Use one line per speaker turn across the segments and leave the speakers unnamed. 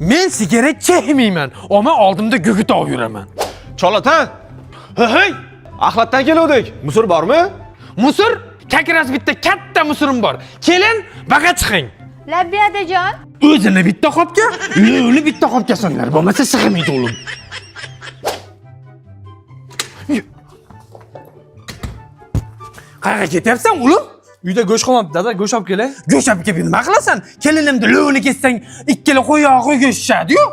Men sigaret chekmayman, ama oldimda gugurt olib yuraman.
Cholatan.
Hey,
Axlatdan keluvdik. Musor bormi?
musor, kakras bitta katta musurim bor. Kelin, baqa chiqing.
Labbi adajon.
O'zini bitta qopga, lo'li bitta qopga so'nglar, bo'lmasa sig'maydi o'g'lim. Qayerga ketyapsan, o'g'lim?
Uyda go'sht qolmabdi, dada, go'sht olib kelay.
Go'sht olib kelib nima qilasan? Kelinimda lo'li kessang, ikkala qo'yog'i go'shtishadi-yu.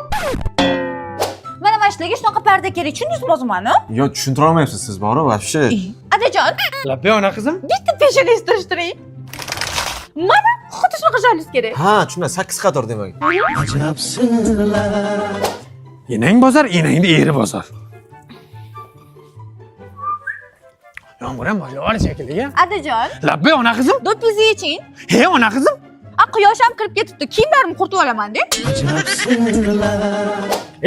Mana mashinaga shunaqa parda kerak, tushundingizmi o'zimni?
Yo, tushuntira olmayapsiz siz, bori, вообще.
Adajon,
Labbi ona qizim.
bitta peshanangizni surishtiring. Mana xuddi shunaqa joyingiz kerak.
Ha, tushuna 8 qator demak.
Enang bozor, enangni eri bozor. Yomg'ir ham boshlar shekilli.
Adajon,
Labbi ona qizim.
do'ppizni yeching.
He ona qizim.
Quyosh ham kirib ketibdi. Kiyimlarimni quritib olaman-da.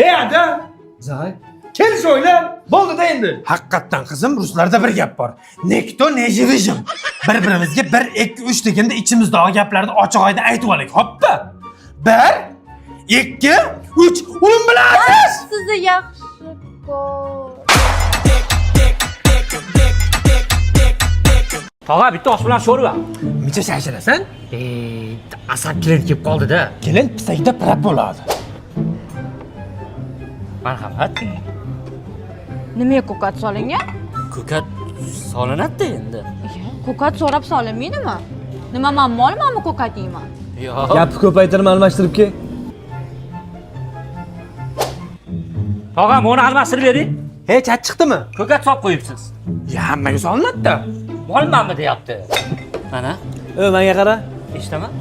Ey ada! Zay. Kelish o'yla. Bo'ldi-da endi.
Haqiqatdan qizim, ruslarda bir gap bor. Nekto nejivijim. Bir-birimizga 1 2 3 deganda ichimizdagi gaplarni ochiq oydin aytib olaylik. Hoppa. 1 2 3 o'lim bilasiz.
Sizni yaxshi ko'r.
Tog'a, bitta osh bilan sho'rva.
Necha shashirasan?
Asab klient kelib qoldi-da.
Kelin pisagida pirab bo'ladi.
Marhamat.
Nimaga ko'kat solingan?
Ko'kat solinadi endi.
Ko'kat so'rab solinmaydimi? Nima men molmanmi ko'kat yeyman?
Yo'q.
Gapni ko'paytirib almashtirib kel.
Tog'a, meni almashtirib bering.
Hech chiqdimi?
Ko'kat solib qo'yibsiz.
Ya, hammaga solinadi-da.
Molmanmi deyapti. Mana,
Menga qara.
eshitaman.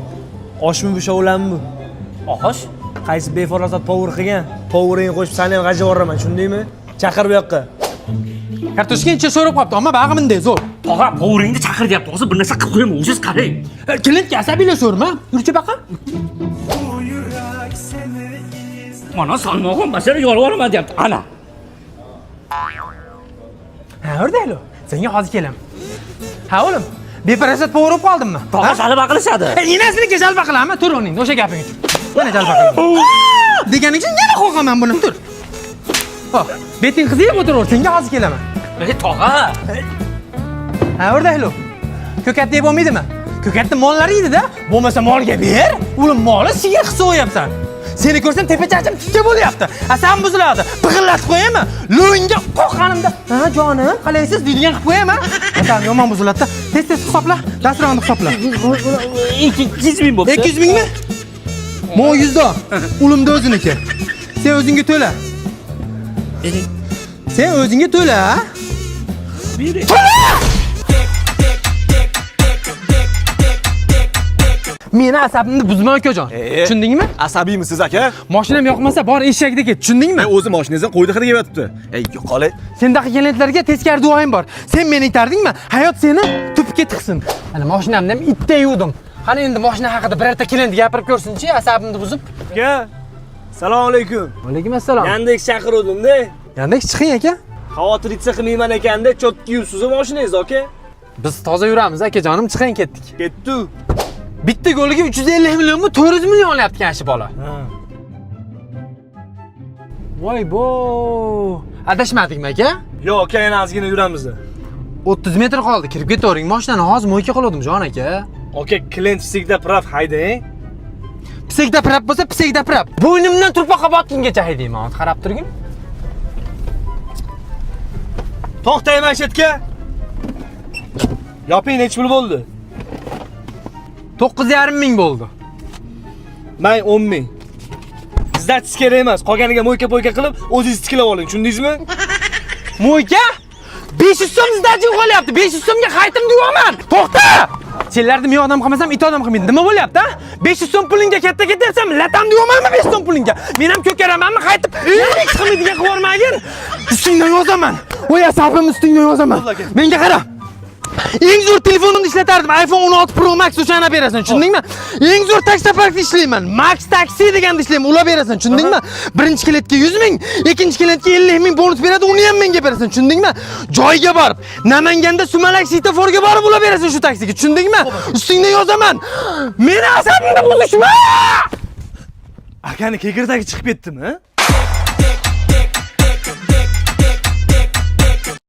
Oshmi bu shovlanmi bu?
Osh.
Qaysi befarosat power qilgan? Poweringni qo'shib seni ham g'ajib yuboraman, tushundingmi? Chaqir bu yoqqa.
Kartoshkancha so'rab qopti, ammo bag'imda zo'r.
Tog'a, poweringni chaqir deyapti. Hozir bir narsa qilib qo'yaman, o'zingiz qarang.
Kelinga asabiylashurma. Yurchi baqa.
Mana salmog'im masala yorib olaman deyapti. Ana.
Ha, o'rdaylo. Senga hozir kelaman. Ha, o'g'lim. Befarosat po'rib qoldimmi?
Tog'a jalba qilishadi.
Enasiga jalba qilaman, tur o'rningda, o'sha gaping uchun. Mana jalba qilaman. Deganing uchun yana qo'rqaman buni, tur. Xo'p, beting qiziyib o'tir, senga hozir kelaman.
Ey, tog'a.
Ha, o'rdaylo. Ko'kat deb bo'lmaydimi? Ko'katni mollari edi-da, bo'lmasa molga ber. O'g'lim moli sigir qilsa o'yapsan. Seni ko'rsam tepachachim tikka bo'lyapti. Asam buziladi. Pig'illatib qo'yaymi? Lo'nga qo'qqanimda, "Ha, jonim, qalaysiz?" deydigan qilib qo'yaymi? Asam yomon buziladi. Tez-tez hisobla, dasturxonni hisobla.
200 ming bo'pti.
200 mingmi? Mo 100 da. Ulimda o'ziniki. Sen o'zingga to'la. Sen o'zingga to'la. Meni asabimni buzma akajon. Tushundingmi?
Asabiymisiz aka?
Mashinam yoqmasa bor eshakda ket. Tushundingmi?
O'zi mashinangizdan qo'ydi hidi kelyapti. Ey, yo'qolay.
Sendaqa klientlarga teskari duoyim bor. Sen meni itardingmi? Hayot seni tupga tiqsin. Ana mashinamni ham itda yuvdim. Qani endi mashina haqida birorta klient gapirib ko'rsin-chi, asabimni buzib.
Aka. Assalomu alaykum.
Alaykum assalom.
Yandex chaqiruvdim-da.
Yandex chiqing aka.
Xavotir etsa qilmayman ekanda, cho'tki yuvsiz mashinangizni, aka.
Biz toza yuramiz akajonim, chiqing ketdik.
Ketdi.
Bitta goliga 350 millionmi, 400 million olyapti kan shu bola. Voy bo! Adashmadingmi aka?
Yo'q, aka, yana ozgina yuramiz.
30 metr qoldi. Kirib ketavering. Mashinani hozir mo'yka qildim, jon aka.
Aka, klient всегда прав, haydang.
Pisakda pirab bo'lsa, pisakda pirab. Bo'ynimdan turpoqqa botgungacha haydayman. Hozir qarab turgin.
To'xtang mashetka. Yoping, necha pul bo'ldi?
9,5 ming bo'ldi.
Men 10 ming. Bizda kerak emas. Qolganiga mo'yka-po'yka qilib, o'zingiz tiklab oling, tushundingizmi?
Mo'yka 500 so'm zdachi qo'yapti. 500 so'mga qaytim deyapman. To'xta! Senlarni men odam qilmasam, it odam qilmaydi. Nima bo'lyapti, ha? 500 so'm pulingga katta ketyapsan, latam deyapmanmi 500 so'm pulingga? Men ham ko'karamanmi, qaytib hech qilmaydigan qilib yormagin. Ustingdan yozaman. Voy asabim ustingdan yozaman. Menga qara. Eng zo'r telefonimni ishlatardim. iPhone 16 Pro Max o'shani berasan, tushundingmi? Eng zo'r taksi parkda ishlayman. Max taksi deganda ishlayman, ular berasan, tushundingmi? Birinchi klientga 100 ming, ikkinchi klientga 50 ming bonus beradi, uni ham menga berasan, tushundingmi? Joyga borib, Namanganda Sumalak svetoforga borib ular berasan shu taksiga, tushundingmi? Ustingda yozaman. Meni asabimni buzishma!
Akani kekirdagi chiqib ketdimi?